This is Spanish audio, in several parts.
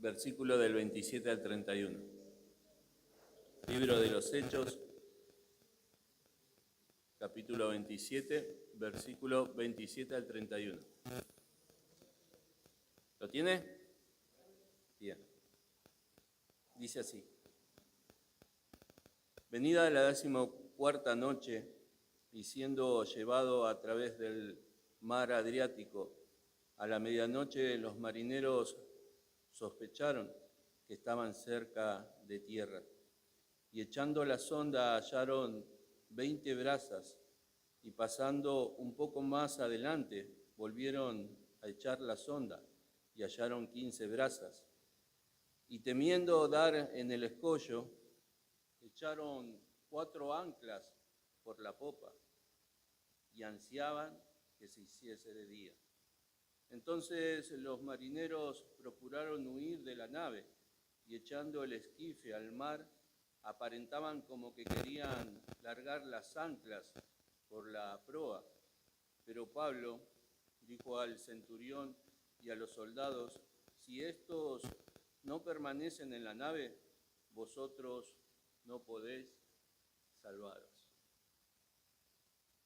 versículo del 27 al 31. Libro de los Hechos, capítulo 27, versículo 27 al 31. ¿Lo tiene? Bien. Dice así. Venida la 14ª noche, y siendo llevado a través del mar Adriático, a la medianoche los marineros sospecharon que estaban cerca de tierra, y echando la sonda hallaron 20 brazas, y pasando un poco más adelante volvieron a echar la sonda, y hallaron 15 brazas. Y temiendo dar en el escollo, echaron 4 anclas por la popa, y ansiaban que se hiciese de día. Entonces los marineros procuraron huir de la nave, y echando el esquife al mar, aparentaban como que querían largar las anclas por la proa. Pero Pablo dijo al centurión y a los soldados: si estos no permanecen en la nave, vosotros no podéis salvaros.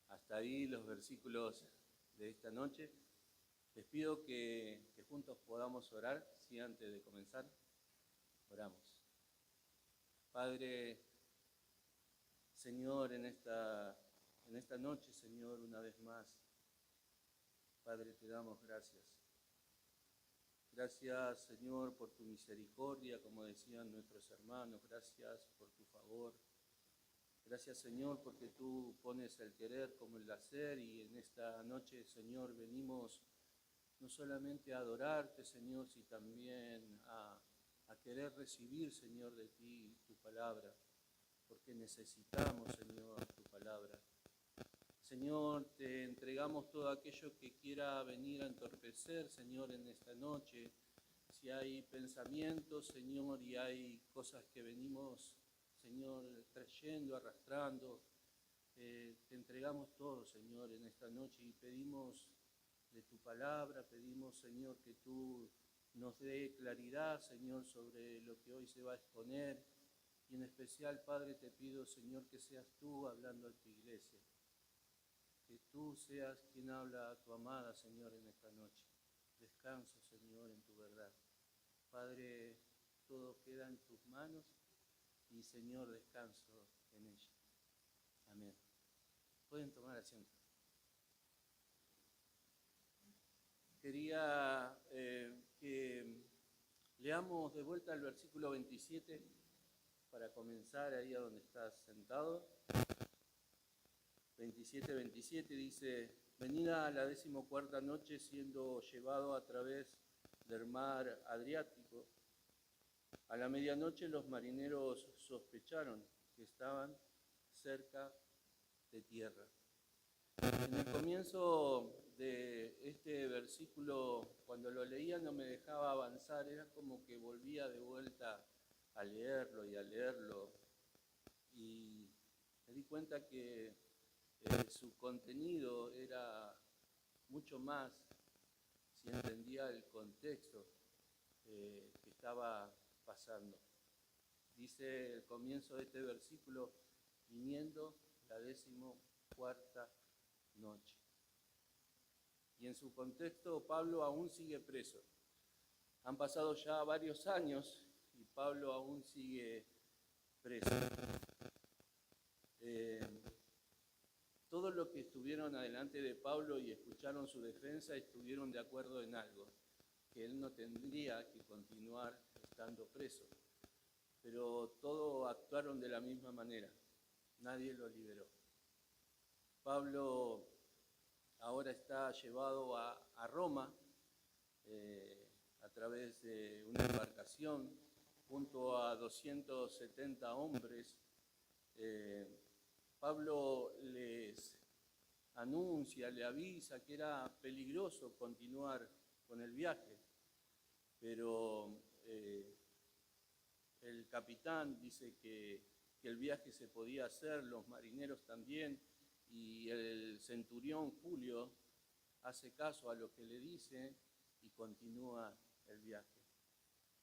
Hasta ahí los versículos de esta noche. Les pido que juntos podamos orar, si antes de comenzar, oramos. Padre, Señor, en esta noche, Señor, una vez más, Padre, te damos gracias. Gracias, Señor, por tu misericordia, como decían nuestros hermanos. Gracias por tu favor. Gracias, Señor, porque tú pones el querer como el hacer, y en esta noche, Señor, venimos no solamente a adorarte, Señor, sino también a querer recibir, Señor, de ti tu palabra, porque necesitamos, Señor, tu palabra. Señor, te entregamos todo aquello que quiera venir a entorpecer, Señor, en esta noche. Si hay pensamientos, Señor, y hay cosas que venimos, Señor, trayendo, arrastrando, te entregamos todo, Señor, en esta noche, y pedimos de tu palabra, pedimos, Señor, que tú nos dé claridad, Señor, sobre lo que hoy se va a exponer, y en especial, Padre, te pido, Señor, que seas tú hablando a tu iglesia, que tú seas quien habla a tu amada, Señor, en esta noche. Descanso, Señor, en tu verdad. Padre, todo queda en tus manos, y, Señor, descanso en ella. Amén. Pueden tomar asiento. Quería que leamos de vuelta el versículo 27 para comenzar ahí a donde estás sentado. 27 dice: venida a la 14ª noche, siendo llevado a través del mar Adriático, a la medianoche los marineros sospecharon que estaban cerca de tierra. En el comienzo de este versículo, cuando lo leía, no me dejaba avanzar, era como que volvía de vuelta a leerlo, y me di cuenta que su contenido era mucho más si entendía el contexto que estaba pasando. Dice el comienzo de este versículo: viniendo la 14ª noche. Y en su contexto, Pablo aún sigue preso. Han pasado ya varios años y Pablo aún sigue preso. Todos los que estuvieron adelante de Pablo y escucharon su defensa estuvieron de acuerdo en algo: que él no tendría que continuar estando preso. Pero todos actuaron de la misma manera. Nadie lo liberó. Pablo ahora está llevado a Roma a través de una embarcación junto a 270 hombres. Pablo les anuncia, le avisa que era peligroso continuar con el viaje, pero el capitán dice que el viaje se podía hacer, los marineros también, y el centurión Julio hace caso a lo que le dice y continúa el viaje.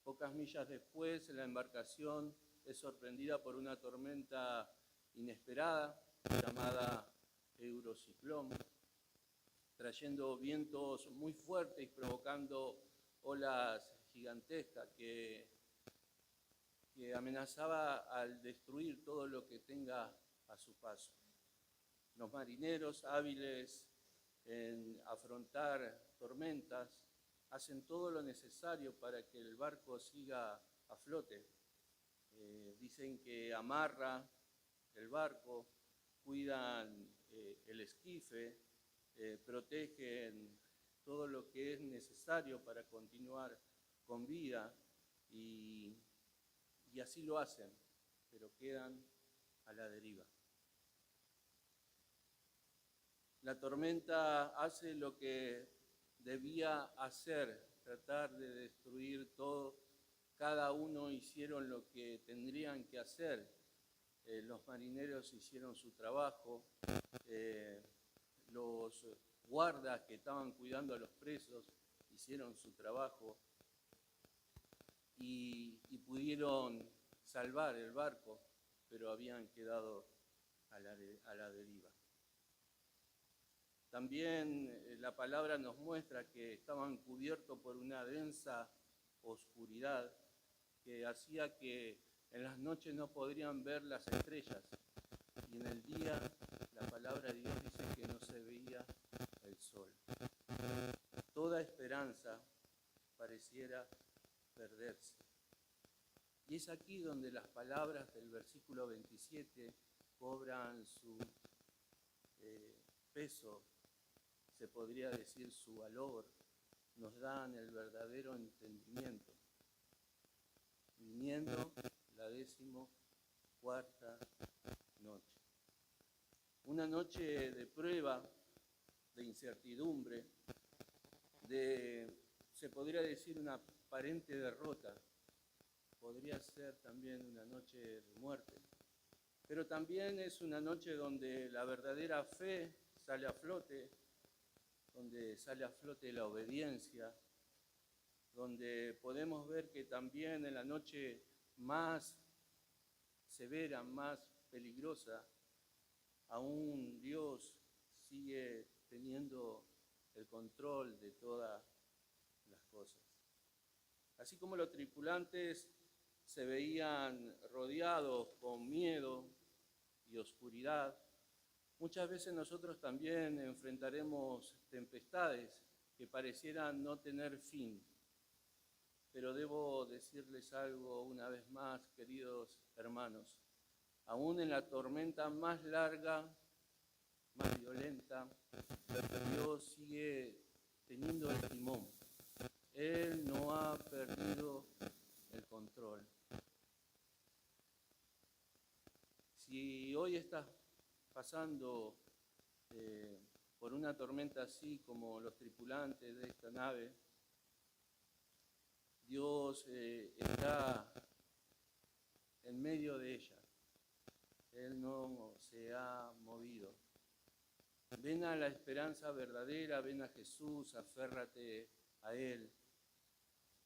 Pocas millas después, la embarcación es sorprendida por una tormenta inesperada llamada Eurociclón, trayendo vientos muy fuertes y provocando olas gigantescas que amenazaba al destruir todo lo que tenga a su paso. Los marineros hábiles en afrontar tormentas hacen todo lo necesario para que el barco siga a flote. Dicen que amarran el barco, cuidan el esquife, protegen todo lo que es necesario para continuar con vida y así lo hacen, pero quedan a la deriva. La tormenta hace lo que debía hacer, tratar de destruir todo. Cada uno hicieron lo que tendrían que hacer. Los marineros hicieron su trabajo, los guardas que estaban cuidando a los presos hicieron su trabajo y pudieron salvar el barco, pero habían quedado a la deriva. También la palabra nos muestra que estaban cubiertos por una densa oscuridad que hacía que en las noches no podrían ver las estrellas y en el día la palabra de Dios dice que no se veía el sol. Toda esperanza pareciera perderse. Y es aquí donde las palabras del versículo 27 cobran su peso, se podría decir su valor, nos dan el verdadero entendimiento. Viniendo la 14ª noche. Una noche de prueba, de incertidumbre, se podría decir una aparente derrota. Podría ser también una noche de muerte. Pero también es una noche donde la verdadera fe sale a flote, donde sale a flote la obediencia, donde podemos ver que también en la noche más severa, más peligrosa, aún Dios sigue teniendo el control de todas las cosas. Así como los tripulantes se veían rodeados con miedo y oscuridad, muchas veces nosotros también enfrentaremos tempestades que parecieran no tener fin. Pero debo decirles algo una vez más, queridos hermanos. Aún en la tormenta más larga, más violenta, Dios sigue teniendo el timón. Él no ha perdido el control. Si hoy estás pasando por una tormenta así como los tripulantes de esta nave, Dios está en medio de ella. Él no se ha movido. Ven a la esperanza verdadera, ven a Jesús, aférrate a Él.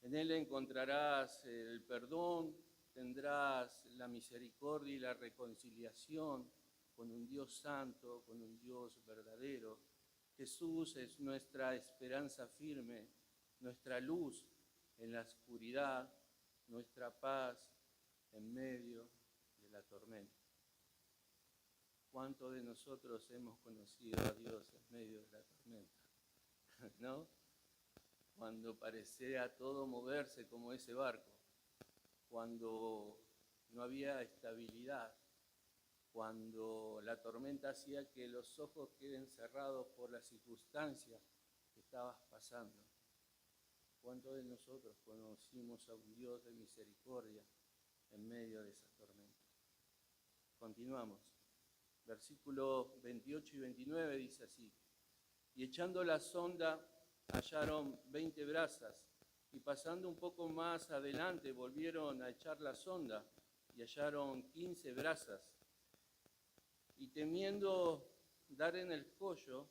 En Él encontrarás el perdón, tendrás la misericordia y la reconciliación con un Dios santo, con un Dios verdadero. Jesús es nuestra esperanza firme, nuestra luz en la oscuridad, nuestra paz en medio de la tormenta. ¿Cuántos de nosotros hemos conocido a Dios en medio de la tormenta? ¿No? Cuando parecía todo moverse como ese barco, cuando no había estabilidad, cuando la tormenta hacía que los ojos queden cerrados por las circunstancias que estabas pasando. ¿Cuántos de nosotros conocimos a un Dios de misericordia en medio de esa tormenta? Continuamos. Versículos 28 y 29 dice así: y echando la sonda hallaron 20 brazas, y pasando un poco más adelante volvieron a echar la sonda y hallaron 15 brazas. Y temiendo dar en el collo,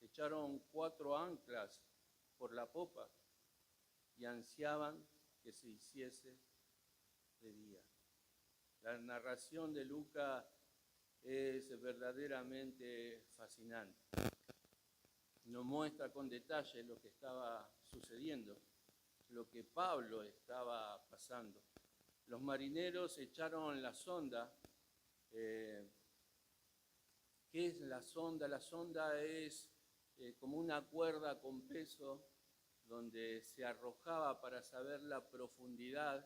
echaron 4 anclas por la popa y ansiaban que se hiciese de día. La narración de Lucas es verdaderamente fascinante. Nos muestra con detalle lo que estaba sucediendo, lo que Pablo estaba pasando. Los marineros echaron la sonda. ¿Qué es la sonda? La sonda es como una cuerda con peso donde se arrojaba para saber la profundidad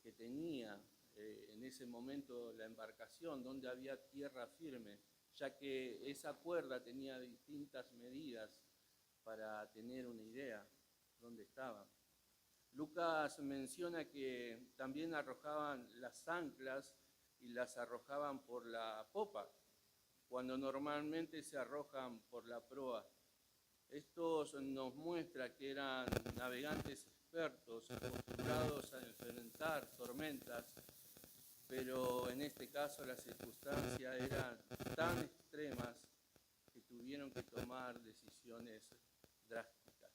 que tenía en ese momento la embarcación, donde había tierra firme, ya que esa cuerda tenía distintas medidas para tener una idea dónde estaba. Lucas menciona que también arrojaban las anclas y las arrojaban por la popa, cuando normalmente se arrojan por la proa. Esto nos muestra que eran navegantes expertos, acostumbrados a enfrentar tormentas, pero en este caso las circunstancias eran tan extremas que tuvieron que tomar decisiones drásticas.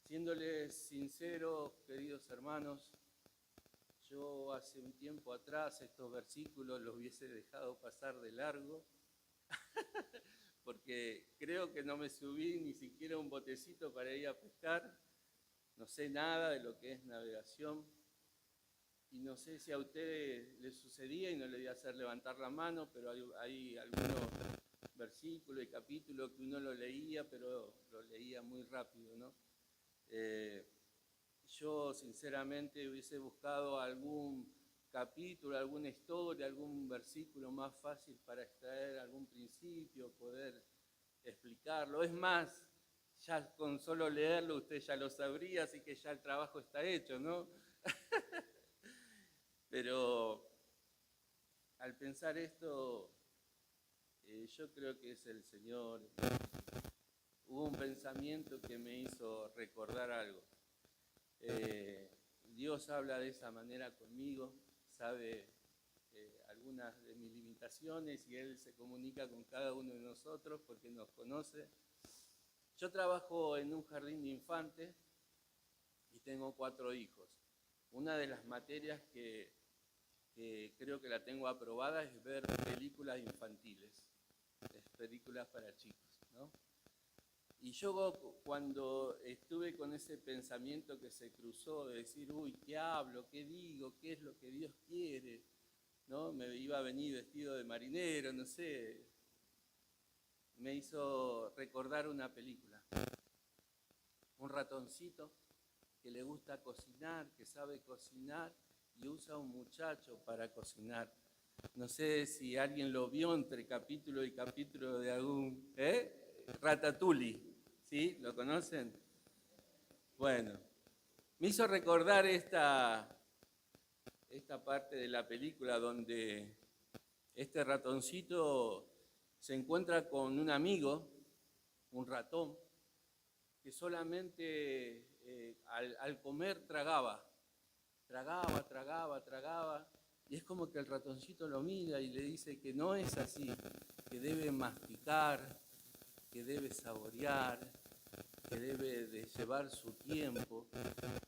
Siéndoles sinceros, queridos hermanos, yo hace un tiempo atrás estos versículos los hubiese dejado pasar de largo, porque creo que no me subí ni siquiera un botecito para ir a pescar, no sé nada de lo que es navegación, y no sé si a ustedes les sucedía, y no les voy a hacer levantar la mano, pero hay algunos versículos y capítulos que uno lo leía, pero lo leía muy rápido, ¿no? Yo sinceramente hubiese buscado algún capítulo, alguna historia, algún versículo más fácil para extraer algún principio, poder explicarlo. Es más, ya con solo leerlo usted ya lo sabría, así que ya el trabajo está hecho, ¿no? Pero al pensar esto, yo creo que es el Señor. Hubo un pensamiento que me hizo recordar algo. Dios habla de esa manera conmigo, sabe algunas de mis limitaciones y Él se comunica con cada uno de nosotros porque nos conoce. Yo trabajo en un jardín de infantes y tengo 4 hijos. Una de las materias que creo que la tengo aprobada es ver películas infantiles, películas para chicos, ¿no? Y yo cuando estuve con ese pensamiento que se cruzó de decir, uy, ¿qué hablo? ¿Qué digo? ¿Qué es lo que Dios quiere? ¿No? Me iba a venir vestido de marinero, no sé. Me hizo recordar una película. Un ratoncito que le gusta cocinar, que sabe cocinar y usa a un muchacho para cocinar. No sé si alguien lo vio entre capítulo y capítulo de algún... Ratatouille, ¿sí? ¿Lo conocen? Bueno, me hizo recordar esta parte de la película donde este ratoncito se encuentra con un amigo, un ratón, que solamente al comer tragaba, y es como que el ratoncito lo mira y le dice que no es así, que debe masticar, que debe saborear, que debe de llevar su tiempo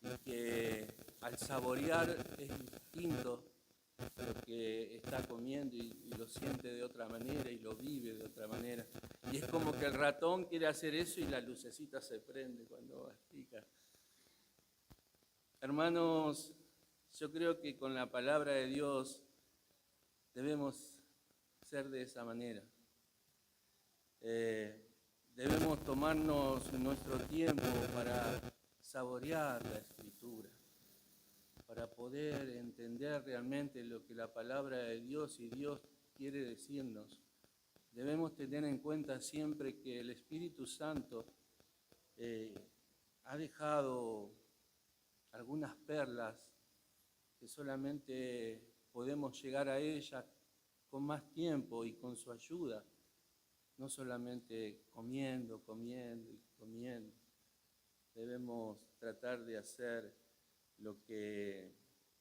y que al saborear es distinto lo que está comiendo y lo siente de otra manera y lo vive de otra manera. Y es como que el ratón quiere hacer eso y la lucecita se prende cuando mastica. Hermanos, yo creo que con la palabra de Dios debemos ser de esa manera. Debemos tomarnos nuestro tiempo para saborear la Escritura, para poder entender realmente lo que la palabra de Dios y Dios quiere decirnos. Debemos tener en cuenta siempre que el Espíritu Santo ha dejado algunas perlas que solamente podemos llegar a ellas con más tiempo y con su ayuda. No solamente comiendo. Debemos tratar de hacer lo que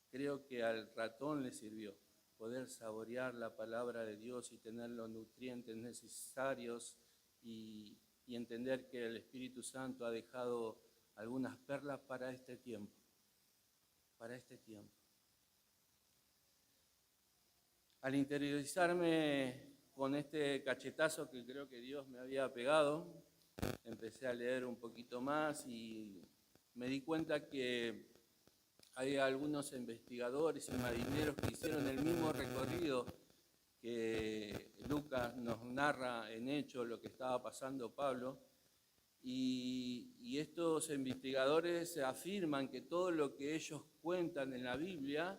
creo que al ratón le sirvió, poder saborear la palabra de Dios y tener los nutrientes necesarios y entender que el Espíritu Santo ha dejado algunas perlas para este tiempo. para este tiempo. Al interiorizarme con este cachetazo que creo que Dios me había pegado, empecé a leer un poquito más y me di cuenta que hay algunos investigadores y marineros que hicieron el mismo recorrido que Lucas nos narra en Hechos lo que estaba pasando Pablo, y estos investigadores afirman que todo lo que ellos cuentan en la Biblia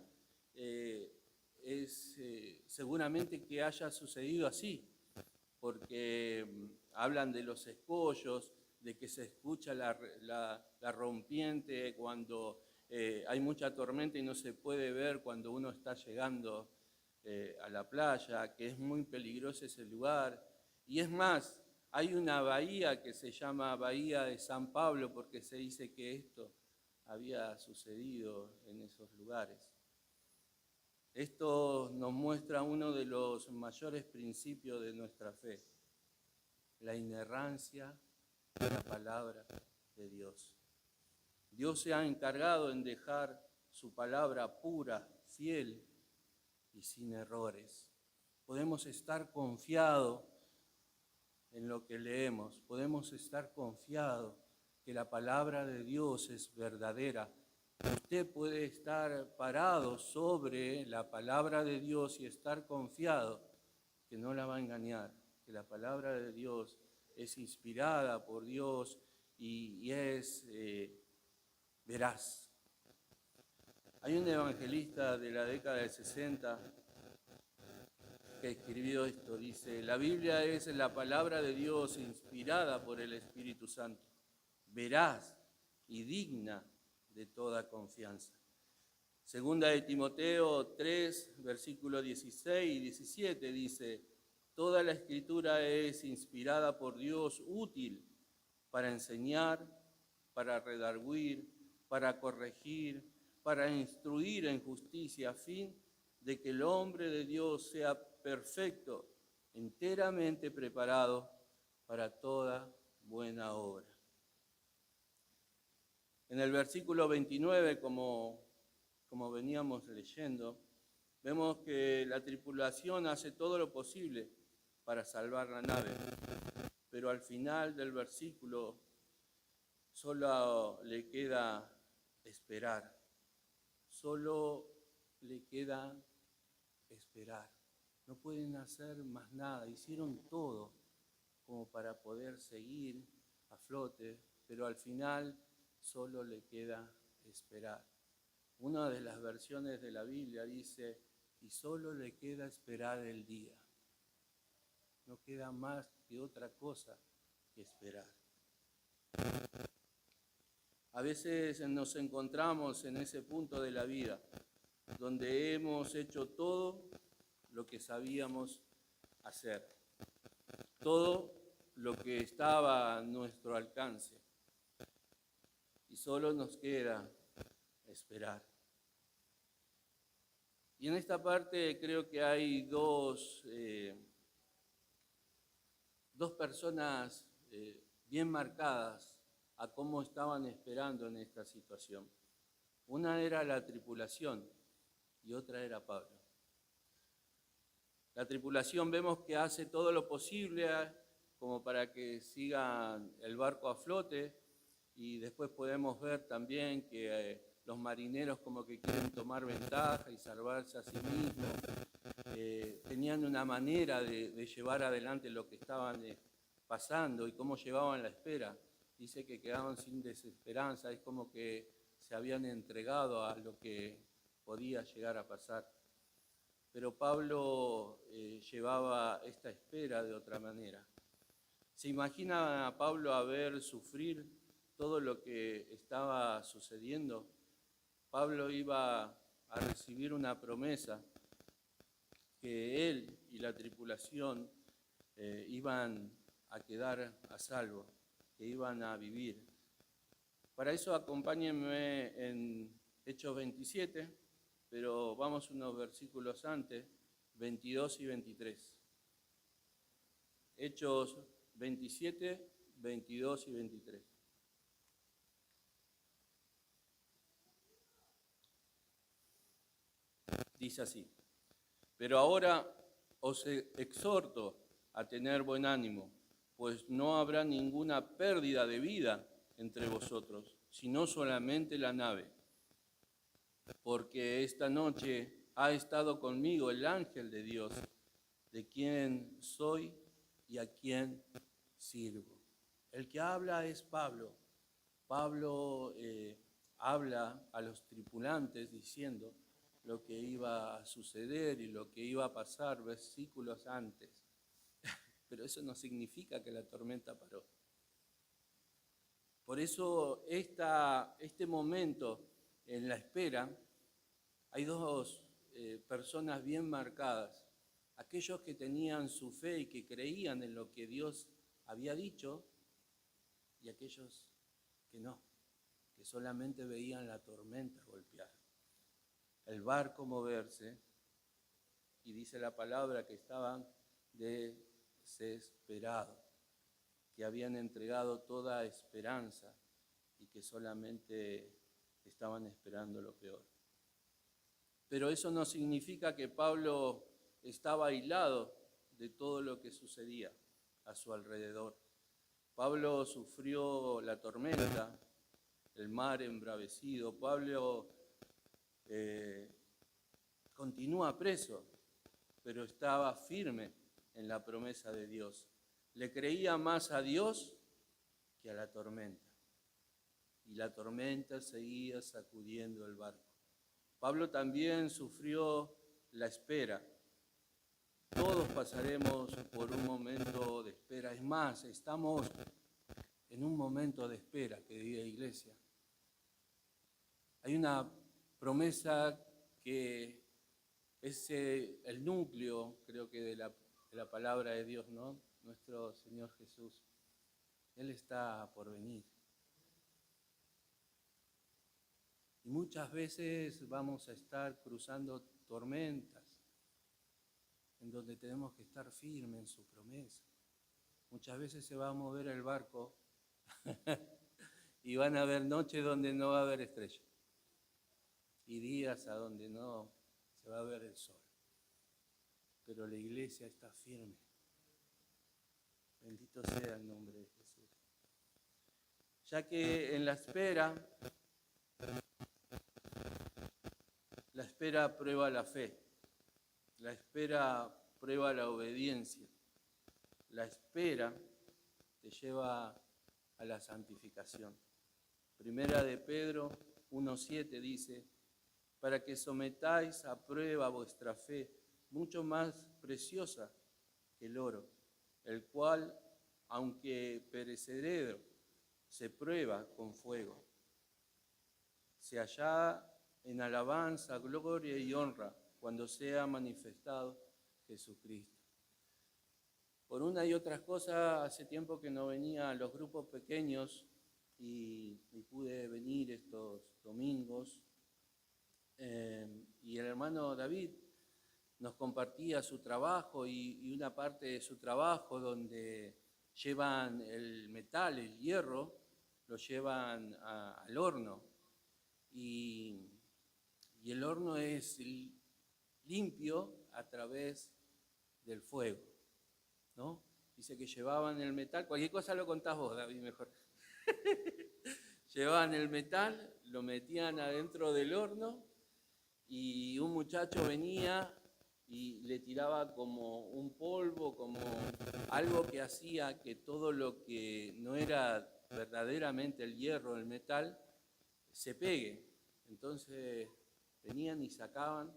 es seguramente que haya sucedido así, porque hablan de los escollos, de que se escucha la rompiente cuando hay mucha tormenta y no se puede ver cuando uno está llegando a la playa, que es muy peligroso ese lugar. Y es más, hay una bahía que se llama Bahía de San Pablo porque se dice que esto había sucedido en esos lugares. Esto nos muestra uno de los mayores principios de nuestra fe, la inerrancia de la palabra de Dios. Dios se ha encargado en dejar su palabra pura, fiel y sin errores. Podemos estar confiados en lo que leemos, podemos estar confiados que la palabra de Dios es verdadera. Usted puede estar parado sobre la palabra de Dios y estar confiado que no la va a engañar, que la palabra de Dios es inspirada por Dios y es veraz. Hay un evangelista de la década del 60 que escribió esto, dice: la Biblia es la palabra de Dios inspirada por el Espíritu Santo, veraz y digna de toda confianza. Segunda de Timoteo 3, versículos 16 y 17 dice: toda la Escritura es inspirada por Dios, útil para enseñar, para redarguir, para corregir, para instruir en justicia, a fin de que el hombre de Dios sea perfecto, enteramente preparado para toda buena obra. En el versículo 29, como veníamos leyendo, vemos que la tripulación hace todo lo posible para salvar la nave, pero al final del versículo solo le queda esperar, solo le queda esperar. No pueden hacer más nada, hicieron todo como para poder seguir a flote, pero al final solo le queda esperar. Una de las versiones de la Biblia dice: y solo le queda esperar el día. No queda más que otra cosa que esperar. A veces nos encontramos en ese punto de la vida donde hemos hecho todo lo que sabíamos hacer, todo lo que estaba a nuestro alcance, y solo nos queda esperar. Y en esta parte creo que hay dos personas bien marcadas a cómo estaban esperando en esta situación. Una era la tripulación y otra era Pablo. La tripulación vemos que hace todo lo posible como para que siga el barco a flote, y después podemos ver también que los marineros como que quieren tomar ventaja y salvarse a sí mismos. Tenían una manera de llevar adelante lo que estaban pasando y cómo llevaban la espera. Dice que quedaban sin desesperanza, es como que se habían entregado a lo que podía llegar a pasar. Pero Pablo llevaba esta espera de otra manera. ¿Se imagina a Pablo a ver sufrir todo lo que estaba sucediendo? Pablo iba a recibir una promesa que él y la tripulación iban a quedar a salvo, que iban a vivir. Para eso acompáñenme en Hechos 27, pero vamos unos versículos antes, 22 y 23. Hechos 27, 22 y 23. Dice así: pero ahora os exhorto a tener buen ánimo, pues no habrá ninguna pérdida de vida entre vosotros, sino solamente la nave. Porque esta noche ha estado conmigo el ángel de Dios, de quien soy y a quien sirvo. El que habla es Pablo. Pablo habla a los tripulantes diciendo lo que iba a suceder y lo que iba a pasar versículos antes. Pero eso no significa que la tormenta paró. Por eso este momento en la espera, hay dos personas bien marcadas. Aquellos que tenían su fe y que creían en lo que Dios había dicho, y aquellos que no, que solamente veían la tormenta golpear, el barco moverse, y dice la palabra que estaban desesperados, que habían entregado toda esperanza y que solamente estaban esperando lo peor. Pero eso no significa que Pablo estaba aislado de todo lo que sucedía a su alrededor. Pablo sufrió la tormenta, el mar embravecido. Pablo continúa preso, pero estaba firme en la promesa de Dios. Le creía más a Dios que a la tormenta. Y la tormenta seguía sacudiendo el barco. Pablo también sufrió la espera. Todos pasaremos por un momento de espera. Es más, estamos en un momento de espera, querida iglesia. Hay una promesa que es el núcleo, creo que de la palabra de Dios, ¿no? Nuestro Señor Jesús. Él está por venir. Y muchas veces vamos a estar cruzando tormentas en donde tenemos que estar firmes en su promesa. Muchas veces se va a mover el barco y van a haber noches donde no va a haber estrella y días a donde no se va a ver el sol. Pero la iglesia está firme. Bendito sea el nombre de Jesús. Ya que en la espera prueba la fe, la espera prueba la obediencia, la espera te lleva a la santificación. Primera de Pedro 1:7 dice: para que sometáis a prueba vuestra fe, mucho más preciosa que el oro, el cual, aunque perecedero, se prueba con fuego, se halla en alabanza, gloria y honra cuando sea manifestado Jesucristo. Por una y otras cosas, hace tiempo que no venía a los grupos pequeños y pude venir estos domingos. Y el hermano David nos compartía su trabajo y una parte de su trabajo donde llevan el metal, el hierro, lo llevan al horno. Y el horno es limpio a través del fuego, ¿no? Dice que llevaban el metal, cualquier cosa lo contás vos, David, mejor. Llevaban el metal, lo metían adentro del horno y un muchacho venía y le tiraba como un polvo, como algo que hacía que todo lo que no era verdaderamente el hierro, el metal, se pegue. Entonces venían y sacaban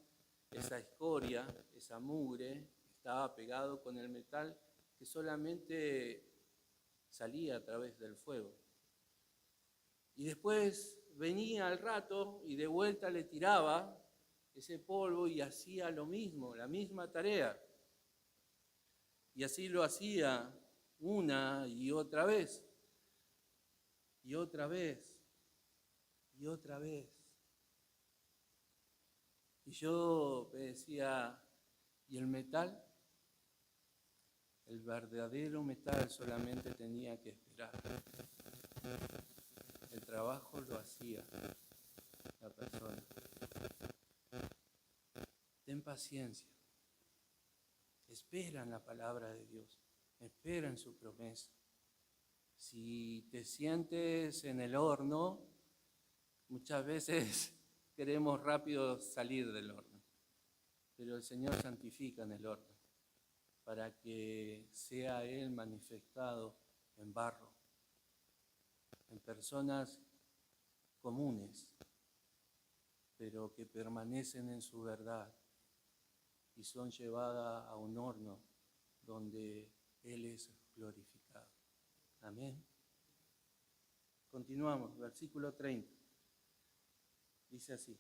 esa escoria, esa mugre, que estaba pegado con el metal, que solamente salía a través del fuego. Y después venía al rato y de vuelta le tiraba ese polvo y hacía lo mismo, la misma tarea. Y así lo hacía una y otra vez, y otra vez, y otra vez. Y yo me decía, ¿y el metal? El verdadero metal solamente tenía que esperar. El trabajo lo hacía la persona. ten paciencia. Espera en la palabra de Dios, espera en su promesa. Si te sientes en el horno, muchas veces queremos rápido salir del horno, pero el Señor santifica en el horno para que sea Él manifestado en barro, en personas comunes, pero que permanecen en su verdad y son llevadas a un horno donde Él es glorificado. Amén. Continuamos, versículo 30. Dice así: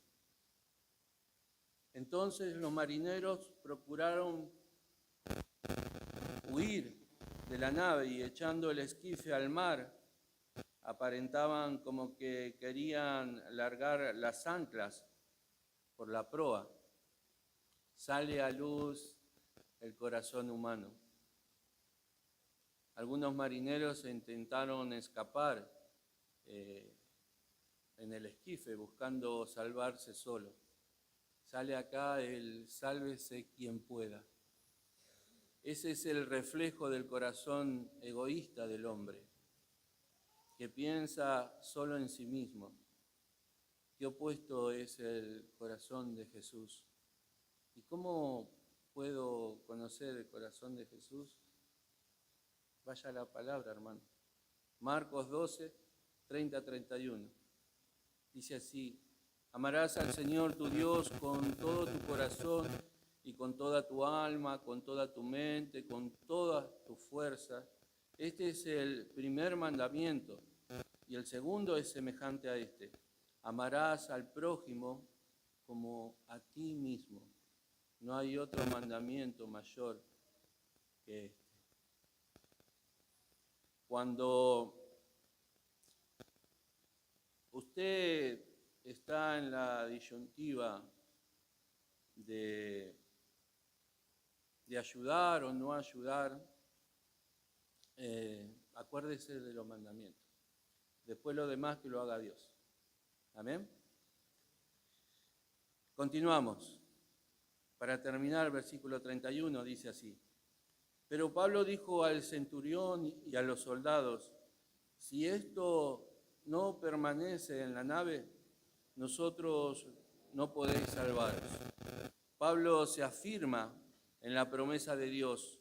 entonces los marineros procuraron huir de la nave y echando el esquife al mar, aparentaban como que querían largar las anclas por la proa. Sale a luz el corazón humano. Algunos marineros intentaron escapar en el esquife buscando salvarse solo. Sale acá el sálvese quien pueda. Ese es el reflejo del corazón egoísta del hombre, que piensa solo en sí mismo. ¿Qué opuesto es el corazón de Jesús? ¿Y cómo puedo conocer el corazón de Jesús? Vaya a la palabra, hermano. Marcos 12, 30-31. Dice así: amarás al Señor tu Dios con todo tu corazón y con toda tu alma, con toda tu mente, con toda tu fuerza. Este es el primer mandamiento. Y el segundo es semejante a este: amarás al prójimo como a ti mismo. No hay otro mandamiento mayor que este. Cuando usted está en la disyuntiva de ayudar o no ayudar, acuérdese de los mandamientos. Después lo demás que lo haga Dios. Amén. Continuamos. Para terminar, versículo 31 dice así: pero Pablo dijo al centurión y a los soldados: si esto no permanece en la nave, nosotros no podéis salvaros. Pablo se afirma en la promesa de Dios.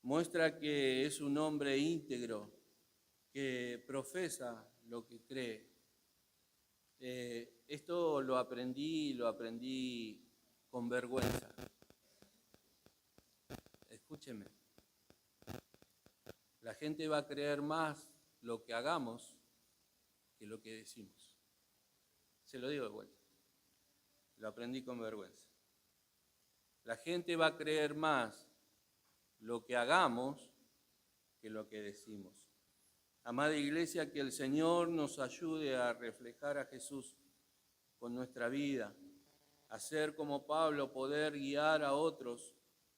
Muestra que es un hombre íntegro, que profesa lo que cree. Esto lo aprendí con vergüenza. Escúcheme. La gente va a creer más lo que hagamos que lo que decimos. Se lo digo de vuelta. Lo aprendí con vergüenza. La gente va a creer más lo que hagamos que lo que decimos. Amada Iglesia, que el Señor nos ayude a reflejar a Jesús con nuestra vida, a ser como Pablo, poder guiar a otros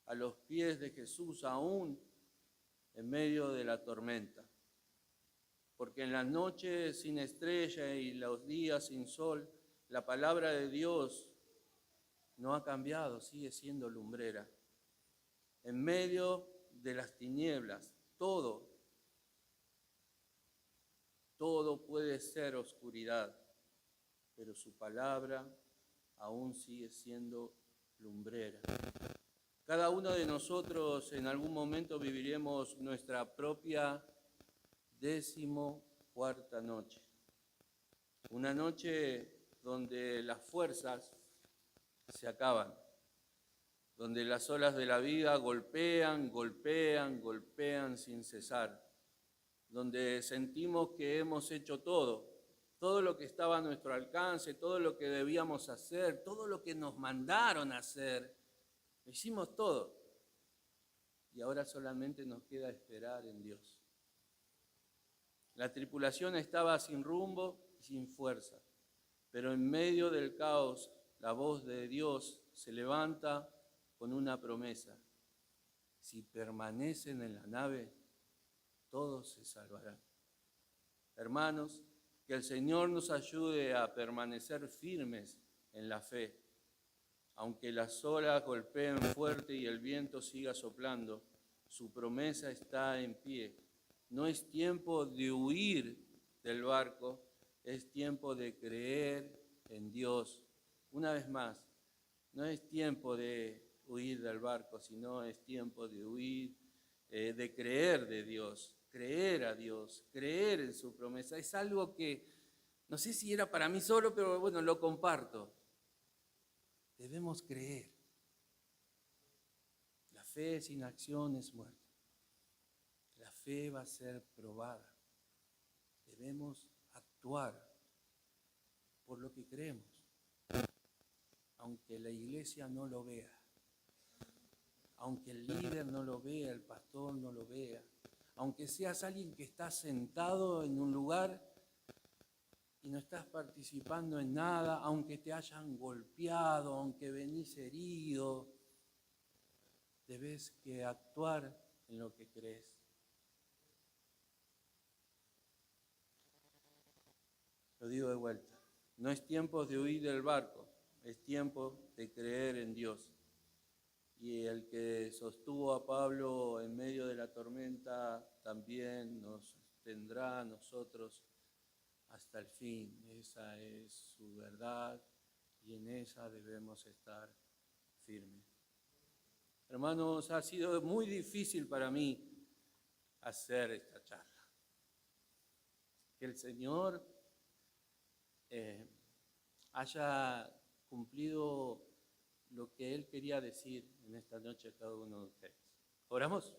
a los pies de Jesús aún en medio de la tormenta. Porque en las noches sin estrella y los días sin sol, la palabra de Dios no ha cambiado, sigue siendo lumbrera. En medio de las tinieblas, todo puede ser oscuridad, pero su palabra aún sigue siendo lumbrera. Cada uno de nosotros en algún momento viviremos nuestra propia 14ª noche. Una noche donde las fuerzas se acaban, donde las olas de la vida golpean sin cesar, donde sentimos que hemos hecho todo lo que estaba a nuestro alcance, todo lo que debíamos hacer, todo lo que nos mandaron a hacer, lo hicimos todo. Y ahora solamente nos queda esperar en Dios. La tripulación estaba sin rumbo y sin fuerza, pero en medio del caos, la voz de Dios se levanta con una promesa: si permanecen en la nave, todos se salvarán. Hermanos, que el Señor nos ayude a permanecer firmes en la fe, Aunque las olas golpeen fuerte y el viento siga soplando, su promesa está en pie. No es tiempo de huir del barco, es tiempo de creer en Dios. Una vez más, no es tiempo de huir del barco, sino es tiempo de huir, de creer de Dios, creer a Dios, creer en su promesa. Es algo que no sé si era para mí solo, pero bueno, lo comparto. Debemos creer. La fe sin acción es muerte. La fe va a ser probada. Debemos actuar por lo que creemos, aunque la iglesia no lo vea, aunque el líder no lo vea, el pastor no lo vea, aunque seas alguien que está sentado en un lugar y no estás participando en nada, aunque te hayan golpeado, aunque venís herido, debes que actuar en lo que crees. Lo digo de vuelta, no es tiempo de huir del barco, es tiempo de creer en Dios. Y el que sostuvo a Pablo en medio de la tormenta también nos tendrá a nosotros hasta el fin. Esa es su verdad y en esa debemos estar firmes. Hermanos, ha sido muy difícil para mí hacer esta charla. Que el Señor haya cumplido lo que Él quería decir en esta noche a cada uno de ustedes. ¿Oramos?